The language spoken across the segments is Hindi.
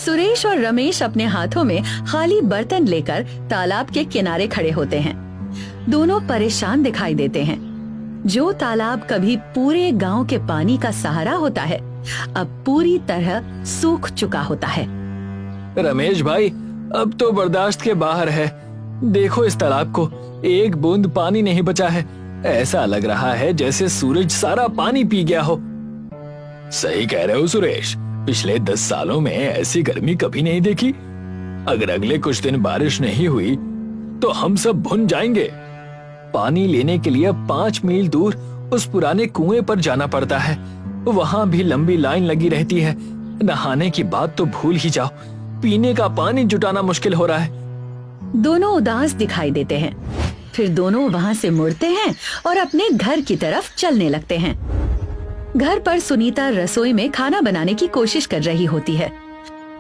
सुरेश और रमेश अपने हाथों में खाली बर्तन लेकर तालाब के किनारे खड़े होते हैं। दोनों परेशान दिखाई देते हैं। जो तालाब कभी पूरे गांव के पानी का सहारा होता है, अब पूरी तरह सूख चुका होता है। रमेश भाई, अब तो बर्दाश्त के बाहर है। देखो इस तालाब को, एक बूंद पानी नहीं बचा है। ऐसा लग रहा है जैसे सूरज सारा पानी पी गया हो। सही कह रहे हो सुरेश, पिछले 10 सालों में ऐसी गर्मी कभी नहीं देखी। अगर अगले कुछ दिन बारिश नहीं हुई तो हम सब भुन जाएंगे। पानी लेने के लिए 5 मील दूर उस पुराने कुएं पर जाना पड़ता है। वहां भी लंबी लाइन लगी रहती है। नहाने की बात तो भूल ही जाओ, पीने का पानी जुटाना मुश्किल हो रहा है। दोनों उदास दिखाई देते हैं। फिर दोनों वहां से मुड़ते हैं और अपने घर की तरफ चलने लगते हैं। घर पर सुनीता रसोई में खाना बनाने की कोशिश कर रही होती है।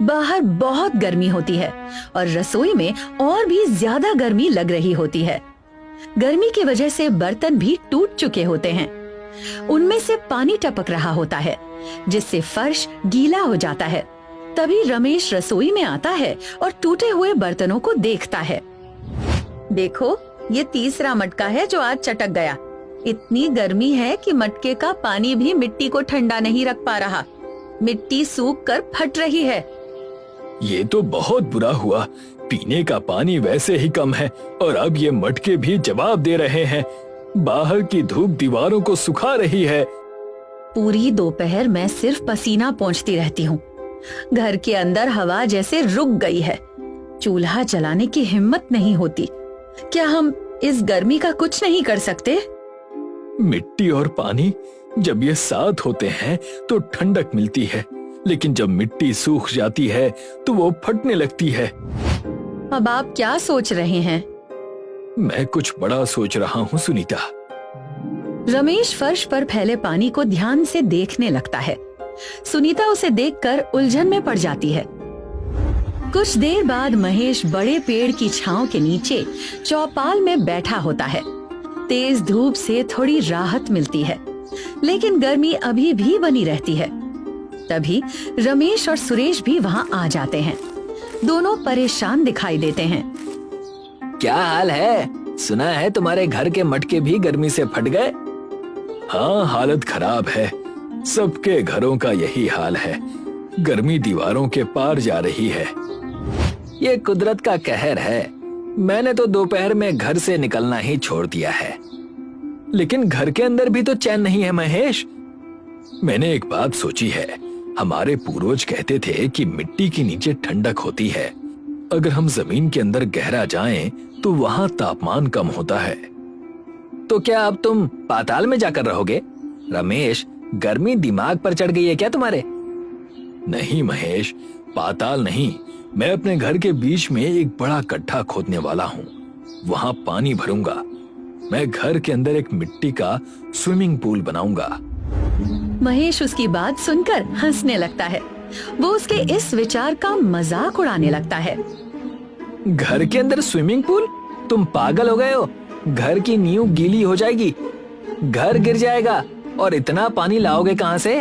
बाहर बहुत गर्मी होती है और रसोई में और भी ज्यादा गर्मी लग रही होती है। गर्मी की वजह से बर्तन भी टूट चुके होते हैं। उनमें से पानी टपक रहा होता है, जिससे फर्श गीला हो जाता है। तभी रमेश रसोई में आता है और टूटे हुए बर्तनों को देखता है। देखो, ये तीसरा मटका है जो आज चटक गया। इतनी गर्मी है कि मटके का पानी भी मिट्टी को ठंडा नहीं रख पा रहा। मिट्टी सूख कर फट रही है। ये तो बहुत बुरा हुआ। पीने का पानी वैसे ही कम है और अब ये मटके भी जवाब दे रहे हैं। बाहर की धूप दीवारों को सुखा रही है। पूरी दोपहर मैं सिर्फ पसीना पोंछती रहती हूँ। घर के अंदर हवा जैसे रुक गई है। चूल्हा जलाने की हिम्मत नहीं होती। क्या हम इस गर्मी का कुछ नहीं कर सकते? मिट्टी और पानी जब ये साथ होते हैं तो ठंडक मिलती है, लेकिन जब मिट्टी सूख जाती है तो वो फटने लगती है। अब आप क्या सोच रहे हैं? मैं कुछ बड़ा सोच रहा हूँ सुनीता। रमेश फर्श पर फैले पानी को ध्यान से देखने लगता है। सुनीता उसे देखकर उलझन में पड़ जाती है। कुछ देर बाद महेश बड़े पेड़ की छांव के नीचे चौपाल में बैठा होता है। तेज धूप से थोड़ी राहत मिलती है, लेकिन गर्मी अभी भी बनी रहती है। तभी रमेश और सुरेश भी वहां आ जाते हैं। दोनों परेशान दिखाई देते हैं। क्या हाल है? सुना है तुम्हारे घर के मटके भी गर्मी से फट गए। हाँ, हालत खराब है। सबके घरों का यही हाल है। गर्मी दीवारों के पार जा रही है। ये कुदरत का कहर है। मैंने तो दोपहर में घर से निकलना ही छोड़ दिया है। लेकिन घर के अंदर भी तो चैन नहीं है महेश। मैंने एक बात सोची है। हमारे पूर्वज कहते थे कि मिट्टी के नीचे ठंडक होती है। अगर हम जमीन के अंदर गहरा जाएं तो वहां तापमान कम होता है। तो क्या अब तुम पाताल में जाकर रहोगे? रमेश, गर्मी दिमाग पर चढ़ गई है क्या तुम्हारे? नहीं महेश, पाताल नहीं। मैं अपने घर के बीच में एक बड़ा गड्ढा खोदने वाला हूँ। वहां पानी भरूंगा। मैं घर के अंदर एक मिट्टी का स्विमिंग पूल बनाऊंगा। महेश उसकी बात सुनकर हंसने लगता है। वो उसके इस विचार का मजाक उड़ाने लगता है। घर के अंदर स्विमिंग पूल? तुम पागल हो गए हो? घर की नींव गीली हो जाएगी, घर गिर जाएगा। और इतना पानी लाओगे कहाँ से?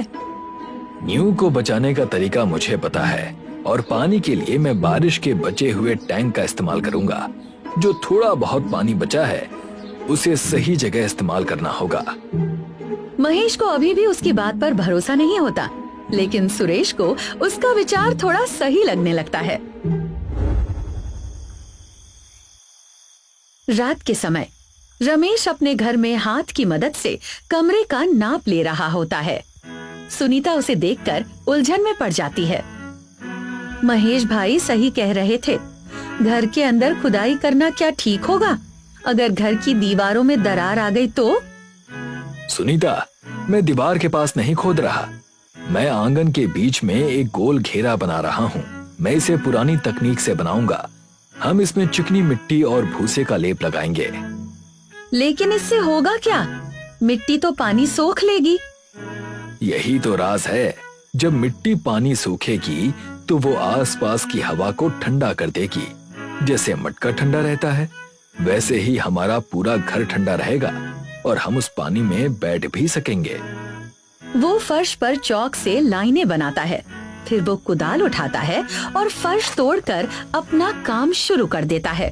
नींव को बचाने का तरीका मुझे पता है और पानी के लिए मैं बारिश के बचे हुए टैंक का इस्तेमाल करूंगा। जो थोड़ा बहुत पानी बचा है उसे सही जगह इस्तेमाल करना होगा। महेश को अभी भी उसकी बात पर भरोसा नहीं होता, लेकिन सुरेश को उसका विचार थोड़ा सही लगने लगता है। रात के समय रमेश अपने घर में हाथ की मदद से कमरे का नाप ले रहा होता है। सुनीता उसे देखकर उलझन में पड़ जाती है। महेश भाई सही कह रहे थे। घर के अंदर खुदाई करना क्या ठीक होगा? अगर घर की दीवारों में दरार आ गई तो? सुनीता, मैं दीवार के पास नहीं खोद रहा। मैं आंगन के बीच में एक गोल घेरा बना रहा हूँ। मैं इसे पुरानी तकनीक से बनाऊंगा। हम इसमें चिकनी मिट्टी और भूसे का लेप लगाएंगे। लेकिन इससे होगा क्या? मिट्टी तो पानी सोख लेगी। यही तो राज है। जब मिट्टी पानी सूखेगी तो वो आसपास की हवा को ठंडा कर देगी। जैसे मटका ठंडा रहता है, वैसे ही हमारा पूरा घर ठंडा रहेगा और हम उस पानी में बैठ भी सकेंगे। वो फर्श पर चौक से लाइनें बनाता है फिर वो कुदाल उठाता है और फर्श तोड़कर अपना काम शुरू कर देता है।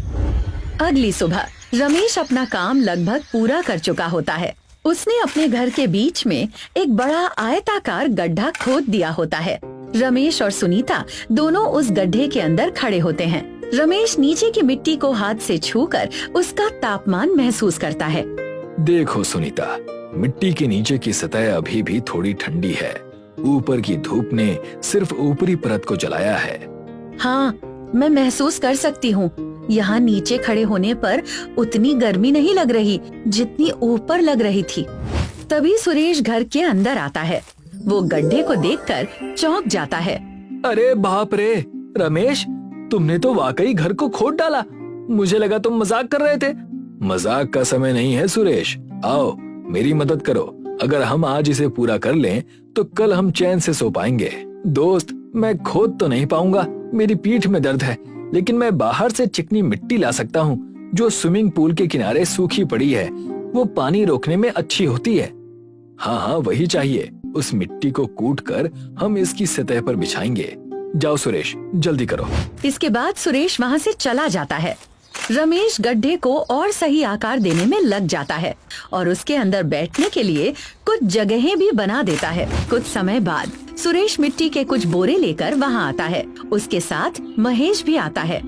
अगली सुबह रमेश अपना काम लगभग पूरा कर चुका होता है। उसने अपने घर के बीच में एक बड़ा आयताकार गड्ढा खोद दिया होता है। रमेश और सुनीता दोनों उस गड्ढे के अंदर खड़े होते हैं। रमेश नीचे की मिट्टी को हाथ से छूकर उसका तापमान महसूस करता है। देखो सुनीता, मिट्टी के नीचे की सतह अभी भी थोड़ी ठंडी है। ऊपर की धूप ने सिर्फ ऊपरी परत को जलाया है। हाँ, मैं महसूस कर सकती हूँ। यहाँ नीचे खड़े होने पर उतनी गर्मी नहीं लग रही जितनी ऊपर लग रही थी। तभी सुरेश घर के अंदर आता है। वो गड्ढे को देखकर चौंक जाता है। अरे बाप रे रमेश, तुमने तो वाकई घर को खोद डाला। मुझे लगा तुम मजाक कर रहे थे। मजाक का समय नहीं है सुरेश, आओ मेरी मदद करो। अगर हम आज इसे पूरा कर लें तो कल हम चैन से सो पाएंगे। दोस्त, मैं खोद तो नहीं पाऊंगा, मेरी पीठ में दर्द है, लेकिन मैं बाहर से चिकनी मिट्टी ला सकता हूँ जो स्विमिंग पूल के किनारे सूखी पड़ी है। वो पानी रोकने में अच्छी होती है। हाँ हाँ, वही चाहिए। उस मिट्टी को कूट कर हम इसकी सतह पर बिछाएंगे। जाओ सुरेश, जल्दी करो। इसके बाद सुरेश वहाँ से चला जाता है। रमेश गड्ढे को और सही आकार देने में लग जाता है और उसके अंदर बैठने के लिए कुछ जगहें भी बना देता है। कुछ समय बाद सुरेश मिट्टी के कुछ बोरे लेकर वहाँ आता है। उसके साथ महेश भी आता है।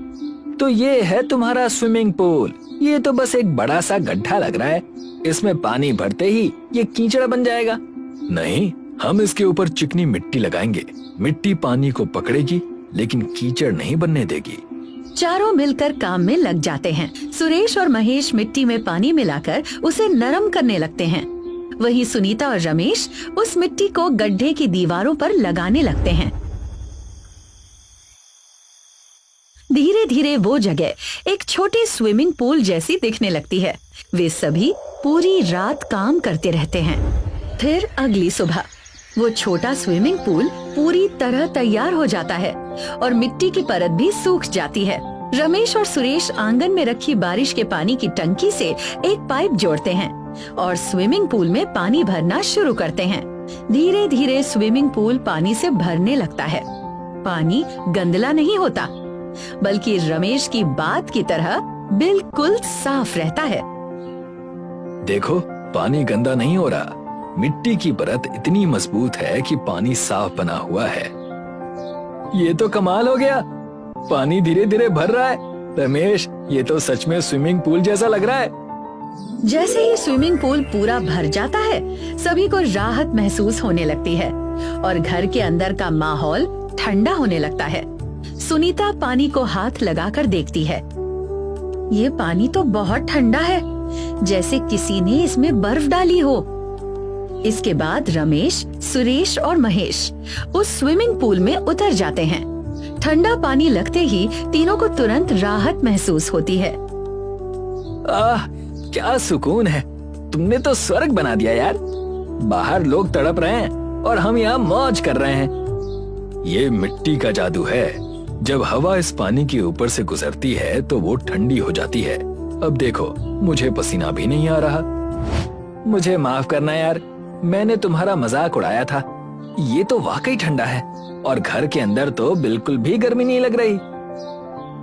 तो ये है तुम्हारा स्विमिंग पूल। ये तो बस एक बड़ा सा गड्ढा लग रहा है। इसमें पानी भरते ही ये कीचड़ बन जाएगा। नहीं, हम इसके ऊपर चिकनी मिट्टी लगाएंगे। मिट्टी पानी को पकड़ेगी लेकिन कीचड़ नहीं बनने देगी। चारों मिलकर काम में लग जाते हैं। सुरेश और महेश मिट्टी में पानी मिलाकर उसे नरम करने लगते हैं। वहीं सुनीता और रमेश उस मिट्टी को गड्ढे की दीवारों पर लगाने लगते हैं। धीरे धीरे वो जगह एक छोटे स्विमिंग पूल जैसी दिखने लगती है। वे सभी पूरी रात काम करते रहते हैं। फिर अगली सुबह वो छोटा स्विमिंग पूल पूरी तरह तैयार हो जाता है और मिट्टी की परत भी सूख जाती है। रमेश और सुरेश आंगन में रखी बारिश के पानी की टंकी से एक पाइप जोड़ते हैं और स्विमिंग पूल में पानी भरना शुरू करते हैं। धीरे धीरे स्विमिंग पूल पानी से भरने लगता है। पानी गंदला नहीं होता, बल्कि रमेश की बात की तरह बिल्कुल साफ रहता है। देखो, पानी गंदा नहीं हो रहा। मिट्टी की परत इतनी मजबूत है कि पानी साफ बना हुआ है। ये तो कमाल हो गया। पानी धीरे धीरे भर रहा है। रमेश, ये तो सच में स्विमिंग पूल जैसा लग रहा है। जैसे ही स्विमिंग पूल पूरा भर जाता है, सभी को राहत महसूस होने लगती है और घर के अंदर का माहौल ठंडा होने लगता है। सुनीता पानी को हाथ लगाकर देखती है। ये पानी तो बहुत ठंडा है, जैसे किसी ने इसमें बर्फ डाली हो। इसके बाद रमेश, सुरेश और महेश उस स्विमिंग पूल में उतर जाते हैं। ठंडा पानी लगते ही तीनों को तुरंत राहत महसूस होती है। आह, क्या सुकून है। तुमने तो स्वर्ग बना दिया यार। बाहर लोग तड़प रहे हैं और हम यहाँ मौज कर रहे हैं। ये मिट्टी का जादू है। जब हवा इस पानी के ऊपर से गुजरती है तो वो ठंडी हो जाती है। अब देखो, मुझे पसीना भी नहीं आ रहा। मुझे माफ करना यार, मैंने तुम्हारा मजाक उड़ाया था। ये तो वाकई ठंडा है और घर के अंदर तो बिल्कुल भी गर्मी नहीं लग रही।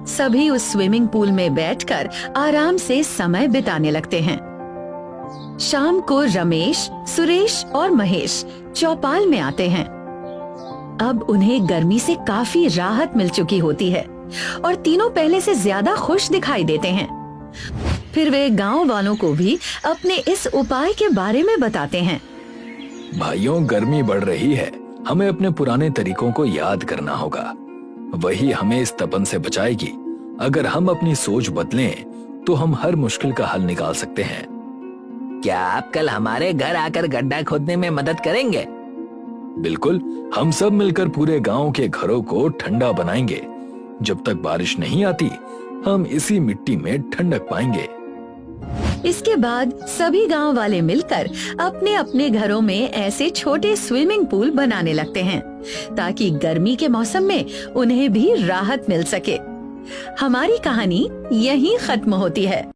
सभी उस स्विमिंग पूल में बैठकर आराम से समय बिताने लगते हैं। शाम को रमेश, सुरेश और महेश चौपाल में आते हैं। अब उन्हें गर्मी से काफी राहत मिल चुकी होती है और तीनों पहले से ज्यादा खुश दिखाई देते हैं। फिर वे गांव वालों को भी अपने इस उपाय के बारे में बताते हैं। भाइयों, गर्मी बढ़ रही है। हमें अपने पुराने तरीकों को याद करना होगा। वही हमें इस तपन से बचाएगी। अगर हम अपनी सोच बदलें तो हम हर मुश्किल का हल निकाल सकते हैं। क्या आप कल हमारे घर आकर गड्ढा खोदने में मदद करेंगे? बिल्कुल, हम सब मिलकर पूरे गांव के घरों को ठंडा बनाएंगे। जब तक बारिश नहीं आती, हम इसी मिट्टी में ठंडक पाएंगे। इसके बाद सभी गांव वाले मिलकर अपने अपने घरों में ऐसे छोटे स्विमिंग पूल बनाने लगते हैं ताकि गर्मी के मौसम में उन्हें भी राहत मिल सके। हमारी कहानी यहीं खत्म होती है।